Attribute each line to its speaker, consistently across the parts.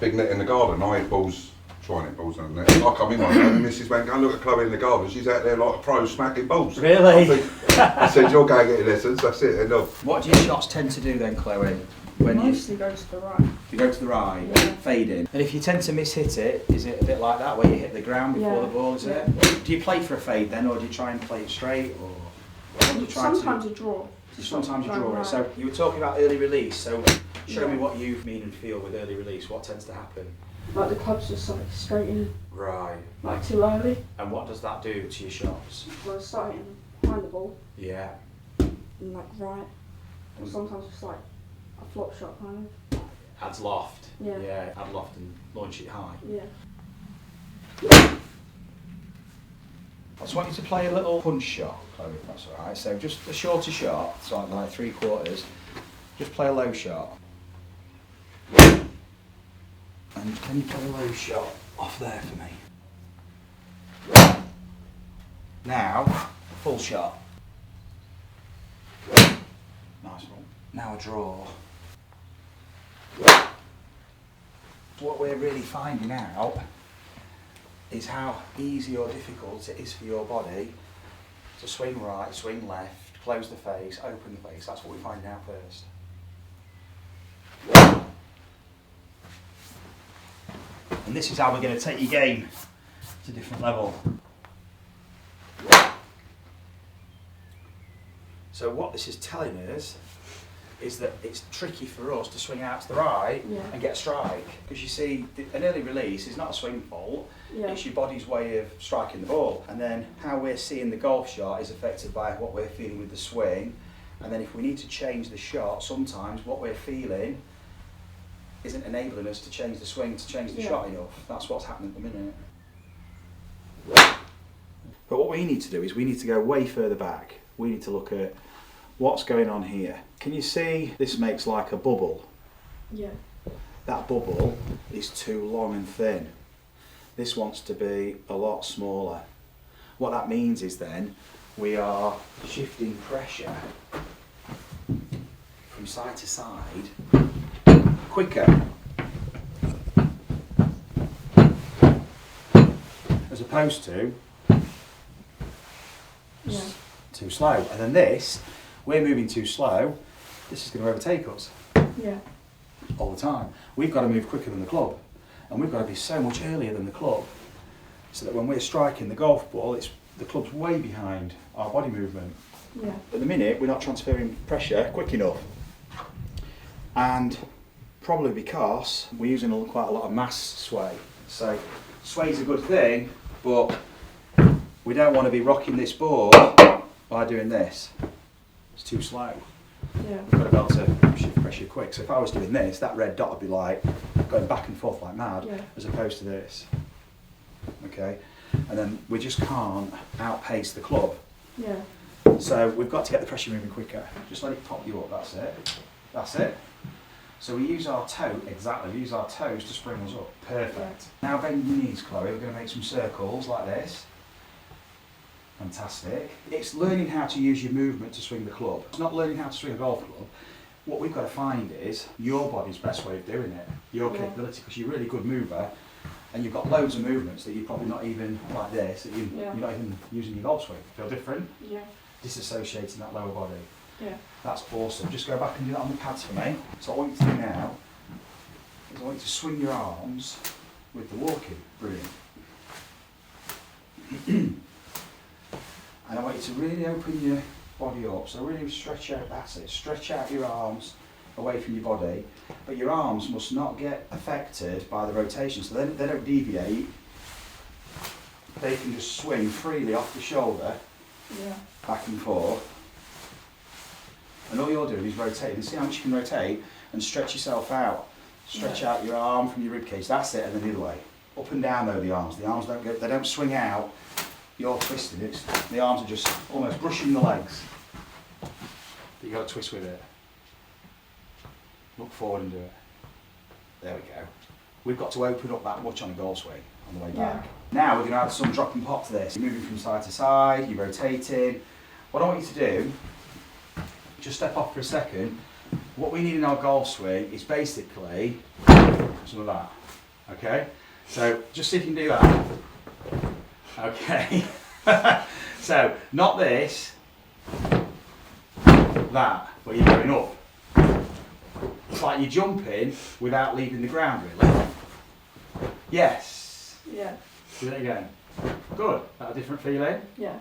Speaker 1: big net in the garden. I hit balls, trying to hit balls on the net. I come in one day and the missus went, go and look at Chloe in the garden. She's out there like a pro smacking balls.
Speaker 2: Really?
Speaker 1: I said, you're going to get your lessons, that's it, enough.
Speaker 2: What do your shots tend to do then, Chloe? When
Speaker 3: Mostly go to the right.
Speaker 2: you go to the right,
Speaker 3: Yeah.
Speaker 2: fading. And if you tend to miss-hit it, is it a bit like that, where you hit the ground before
Speaker 3: Yeah.
Speaker 2: the ball, is
Speaker 3: Yeah.
Speaker 2: it? Do you play for a fade then, or do you try and play it straight, or what do you try
Speaker 3: Sometimes
Speaker 2: to
Speaker 3: you draw.
Speaker 2: do? Sometimes you draw it.
Speaker 3: Right.
Speaker 2: So you were talking about early release, so show
Speaker 3: Yeah.
Speaker 2: me what you mean and feel with early release. What tends to happen?
Speaker 3: Like the club's just like straight in,
Speaker 2: Right.
Speaker 3: like too early.
Speaker 2: And what does that do to your shots?
Speaker 3: Well, starting behind the ball
Speaker 2: Yeah.
Speaker 3: and like right. Or sometimes it's like a flop shot kind of.
Speaker 2: Adds loft.
Speaker 3: Yeah.
Speaker 2: Yeah, add loft and launch it high.
Speaker 3: Yeah.
Speaker 2: I just want you to play a little punch shot, Chloe, if that's alright. So just a shorter shot, it's like 3/4. Just play a low shot. And can you play a low shot off there for me? Now, a full shot. Nice one. Now a draw. What we're really finding out is how easy or difficult it is for your body to swing right, swing left, close the face, open the face. That's what we're finding out first. And this is how we're going to take your game to a different level. So what this is telling us is that it's tricky for us to swing out to the right
Speaker 3: Yeah.
Speaker 2: and get a strike. Because you see, an early release is not a swing fault,
Speaker 3: Yeah.
Speaker 2: it's your body's way of striking the ball. And then how we're seeing the golf shot is affected by what we're feeling with the swing. And then if we need to change the shot, sometimes what we're feeling isn't enabling us to change the swing, to change the
Speaker 3: Yeah.
Speaker 2: shot enough. That's what's happening at the minute. But what we need to do is we need to go way further back. We need to look at what's going on here. Can you see this makes like a bubble?
Speaker 3: Yeah.
Speaker 2: That bubble is too long and thin. This wants to be a lot smaller. What that means is then we are shifting pressure from side to side quicker. As opposed to
Speaker 3: Yeah.
Speaker 2: too slow. And then this, we're moving too slow, this is going to overtake us
Speaker 3: Yeah.
Speaker 2: all the time. We've got to move quicker than the club, and we've got to be so much earlier than the club, so that when we're striking the golf ball, the club's way behind our body movement.
Speaker 3: Yeah.
Speaker 2: At the minute, we're not transferring pressure quick enough, and probably because we're using quite a lot of mass sway. So sway's a good thing, but we don't want to be rocking this ball by doing this. It's too slow.
Speaker 3: Yeah.
Speaker 2: We've got to be able to shift pressure quick. So if I was doing this, that red dot would be like going back and forth like mad,
Speaker 3: Yeah.
Speaker 2: as opposed to this. Okay? And then we just can't outpace the club.
Speaker 3: Yeah.
Speaker 2: So we've got to get the pressure moving quicker. Just let it pop you up, that's it. That's it. So we use our we use our toes to spring us up. Perfect. Now bend your knees, Chloe. We're going to make some circles like this. Fantastic. It's learning how to use your movement to swing the club. It's not learning how to swing a golf club. What we've got to find is your body's best way of doing it, your
Speaker 3: Yeah.
Speaker 2: capability, because you're a really good mover, and you've got loads of movements that you're probably not even like this, that
Speaker 3: Yeah.
Speaker 2: you're not even using your golf swing. Feel different?
Speaker 3: Yeah.
Speaker 2: Disassociating that lower body.
Speaker 3: Yeah.
Speaker 2: That's awesome. Just go back and do that on the pads for me. So what I want you to do now is I want you to swing your arms with the walking. Brilliant. And I want you to really open your body up. So really stretch out, that's it. Stretch out your arms away from your body. But your arms must not get affected by the rotation. So they don't deviate. They can just swing freely off the shoulder,
Speaker 3: Yeah.
Speaker 2: back and forth. And all you're doing is rotating. And see how much you can rotate and stretch yourself out. Stretch out your arm from your rib cage. That's it. And then the other way. Up and down though, the arms. The arms don't go, they don't swing out. You're twisting it. The arms are just almost brushing the legs. But you've got to twist with it. Look forward and do it. There we go. We've got to open up that much on a golf swing on the way back. Now we're going to add some drop and pop to this. You're moving from side to side, you're rotating. What I want you to do, just step off for a second. What we need in our golf swing is basically some of that. Okay? So just see if you can do that. Okay. So not this, that, but you're going up. It's like you're jumping without leaving the ground, really. Yes.
Speaker 3: Yeah.
Speaker 2: Do it again. Good. That a different feeling?
Speaker 3: Yeah.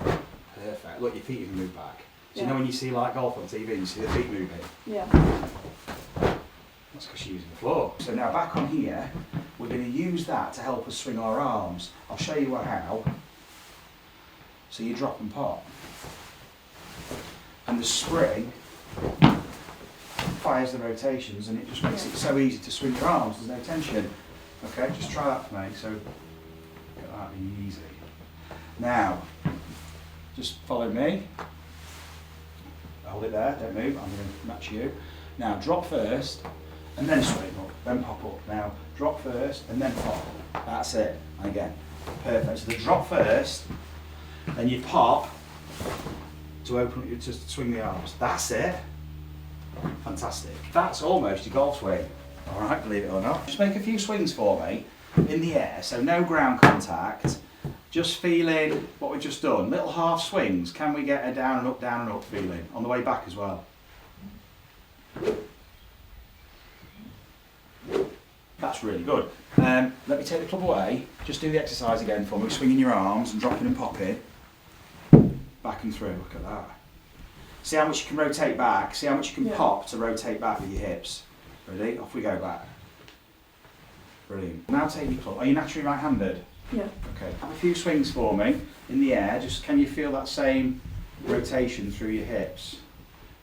Speaker 2: Perfect. Look, your feet even move back. So
Speaker 3: Yeah.
Speaker 2: you know when you see like golf on TV, you see the feet moving?
Speaker 3: Yeah.
Speaker 2: That's because you're using the floor. So now back on here, we're going to use that to help us swing our arms. I'll show you how. So you drop and pop. And the spring fires the rotations and it just makes it so easy to swing your arms, there's no tension. Okay, just try that for me. So get that easy. Now, just follow me. Hold it there, don't move, I'm going to match you. Now drop first and then straighten up, then pop up. Now drop first and then pop. That's it. And again, perfect. So the drop first, then you pop to open, to swing the arms. That's it. Fantastic. That's almost your golf swing. All right, believe it or not. Just make a few swings for me in the air, so no ground contact. Just feeling what we've just done. Little half swings. Can we get a down and up feeling on the way back as well? That's really good. Let me take the club away. Just do the exercise again for me. Swinging your arms and dropping and popping. Back and through. Look at that. See how much you can rotate back. See how much you can pop to rotate back with your hips. Ready? Off we go back. Brilliant. Now take your club. Are you naturally right-handed?
Speaker 3: Yeah.
Speaker 2: Okay. Have a few swings for me in the air. Just can you feel that same rotation through your hips?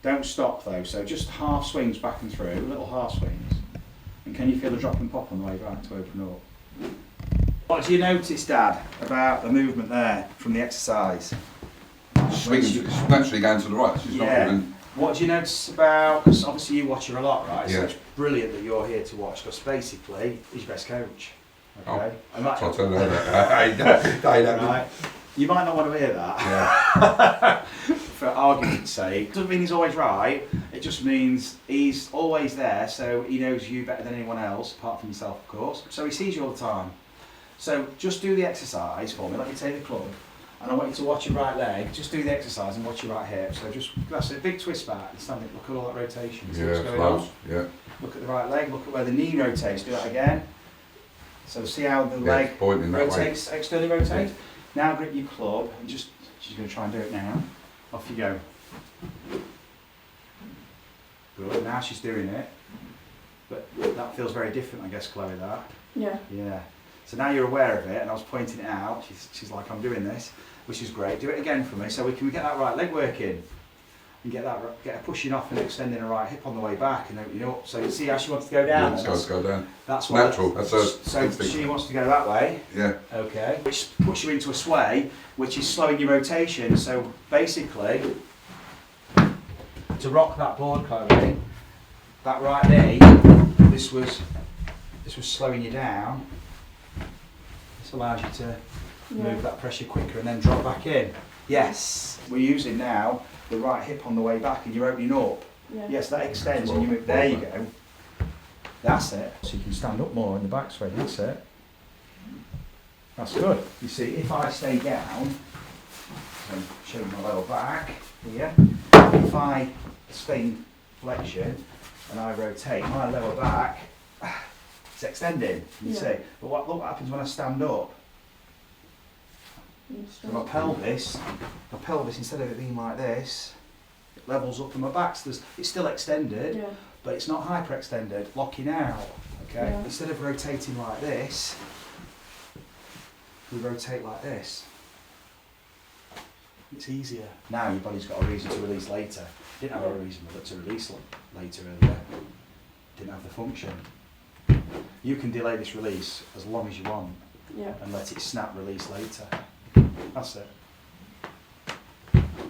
Speaker 2: Don't stop though. So just half swings back and through. Little half swings. And can you feel the drop and pop on the way back to open up? What do you notice, Dad, about the movement there from the exercise?
Speaker 1: Swinging, it's naturally going to the right. She's not even.
Speaker 2: What do you notice about, because obviously you watch her a lot, right? So
Speaker 1: Yeah.
Speaker 2: it's brilliant that you're here to watch, because basically he's your best coach. Okay?
Speaker 1: I'll tell her that.
Speaker 2: Right? You might not want to hear that.
Speaker 1: Yeah.
Speaker 2: For argument's sake. Doesn't mean he's always right, it just means he's always there, so he knows you better than anyone else, apart from yourself of course. So he sees you all the time. So just do the exercise for me, let me take the club. And I want you to watch your right leg, just do the exercise and watch your right hip. So just, that's a big twist back, and stand it, look at all that rotation. See what's going on?
Speaker 1: Yeah.
Speaker 2: Look at the right leg, look at where the knee rotates, do that again. So see how the leg
Speaker 1: pointing that
Speaker 2: rotates, externally rotates. Now grip your club, and just, she's going to try and do it now. Off you go. Good, now she's doing it. But that feels very different, I guess, Chloe, that.
Speaker 3: Yeah.
Speaker 2: Yeah. So now you're aware of it, and I was pointing it out. She's like, I'm doing this, which is great. Do it again for me, so we can get that right leg working, and get her pushing off and extending her right hip on the way back and opening up. So you see how she wants to go down.
Speaker 1: Yeah, let's go down.
Speaker 2: That's
Speaker 1: natural. That's her
Speaker 2: so
Speaker 1: instinct.
Speaker 2: she wants to go that way.
Speaker 1: Yeah.
Speaker 2: Okay. Which puts you into a sway, which is slowing your rotation. So basically, to rock that board, Chloe, that right knee, this was slowing you down. This allows you to move that pressure quicker and then drop back in. Yes. We're using now the right hip on the way back and you're opening up.
Speaker 3: Yeah.
Speaker 2: Yes, that extends and you move. There you go. That's it. So you can stand up more in the back swing. That's it. That's good. You see, if I stay down, so show my lower back here. If I stay in flexion and I rotate, my lower back, it's extending, you see. But look what happens when I stand up. So my pelvis, instead of it being like this, it levels up and my back's, it's still extended, but it's not hyperextended, locking out, okay?
Speaker 3: Yeah.
Speaker 2: Instead of rotating like this, we rotate like this. It's easier. Now your body's got a reason to release later. Didn't have a reason to release later earlier. Didn't have the function. You can delay this release as long as you want and let it snap release later. That's it.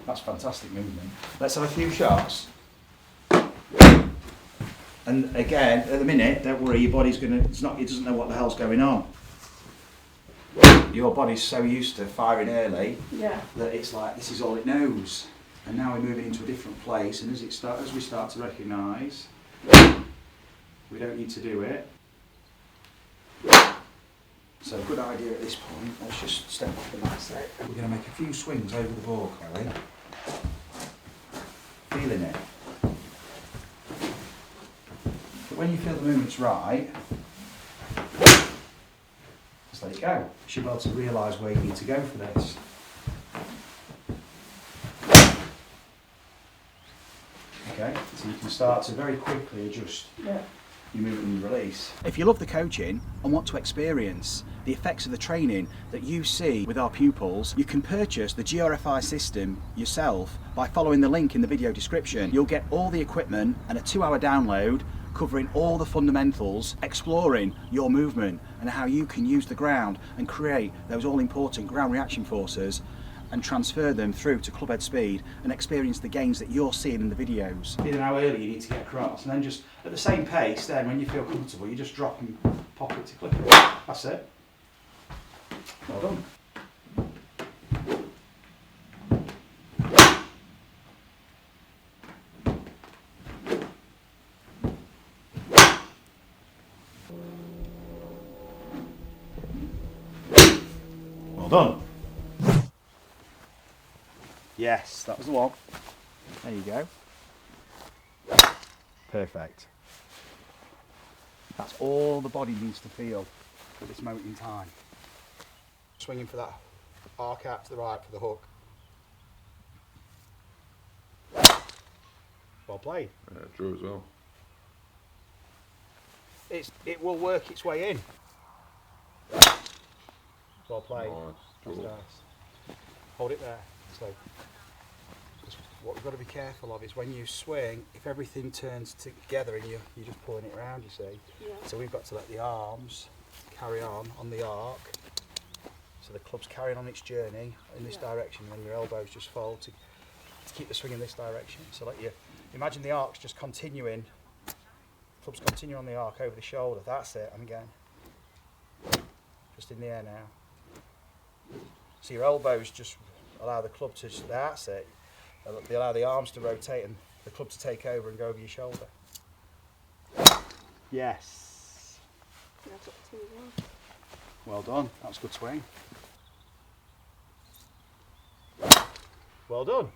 Speaker 2: That's fantastic movement. Let's have a few shots. And again, at the minute, don't worry, your body's gonna, it doesn't know what the hell's going on. Your body's so used to firing early that it's like, this is all it knows. And now we're moving into a different place, and as we start to recognise, We don't need to do it. So good idea at this point, let's just step off the mat set. We're going to make a few swings over the ball, Chloe. Feeling it. But when you feel the movement's right, just let it go. You should be able to realise where you need to go for this. Okay, so you can start to very quickly adjust your movement and your release. If you love the coaching and want to experience the effects of the training that you see with our pupils, you can purchase the GRFI system yourself by following the link in the video description. You'll get all the equipment and a 2-hour download covering all the fundamentals, exploring your movement and how you can use the ground and create those all-important ground reaction forces and transfer them through to clubhead speed and experience the gains that you're seeing in the videos. Feeling how early you need to get across, and then just at the same pace, then when you feel comfortable, you just drop and pop it to clip it. That's it. Well done. Well done. Yes, that was the one. There you go. Perfect. That's all the body needs to feel at this moment in time. Swinging for that arc out to the right for the hook. Well played.
Speaker 1: Yeah, drew as well.
Speaker 2: It will work its way in. Well played.
Speaker 1: Nice.
Speaker 2: That's
Speaker 1: Cool.
Speaker 2: nice. Hold it there. So, what we've got to be careful of is when you swing, if everything turns together and you're just pulling it around, you see.
Speaker 3: Yeah.
Speaker 2: So we've got to let the arms carry on the arc. So the club's carrying on its journey in this direction, and then your elbows just fold to keep the swing in this direction. So let you imagine the arc's just continuing. Club's continue on the arc over the shoulder. That's it. And again, just in the air now. So your elbows just allow the club to. That's it. They allow the arms to rotate and the club to take over and go over your shoulder. Yes.
Speaker 3: Yeah, I took 2 as well.
Speaker 2: Well done. That was a good swing. Well done.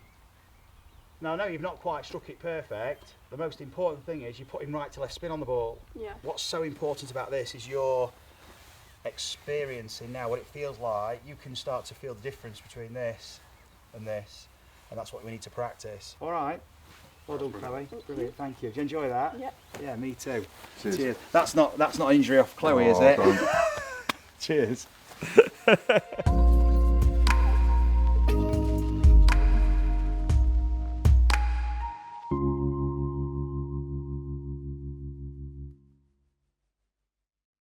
Speaker 2: No, you've not quite struck it perfect. The most important thing is you're putting right to left spin on the ball.
Speaker 3: Yeah.
Speaker 2: What's so important about this is you're experiencing now what it feels like. You can start to feel the difference between this, and that's what we need to practice. All right. Well done, Chloe. Brilliant. Thank you. Did you enjoy that?
Speaker 3: Yeah.
Speaker 2: Yeah, me too.
Speaker 1: Cheers.
Speaker 2: Cheers. That's not injury off Chloe, is
Speaker 1: Oh,
Speaker 2: it?
Speaker 1: don't.
Speaker 2: Cheers.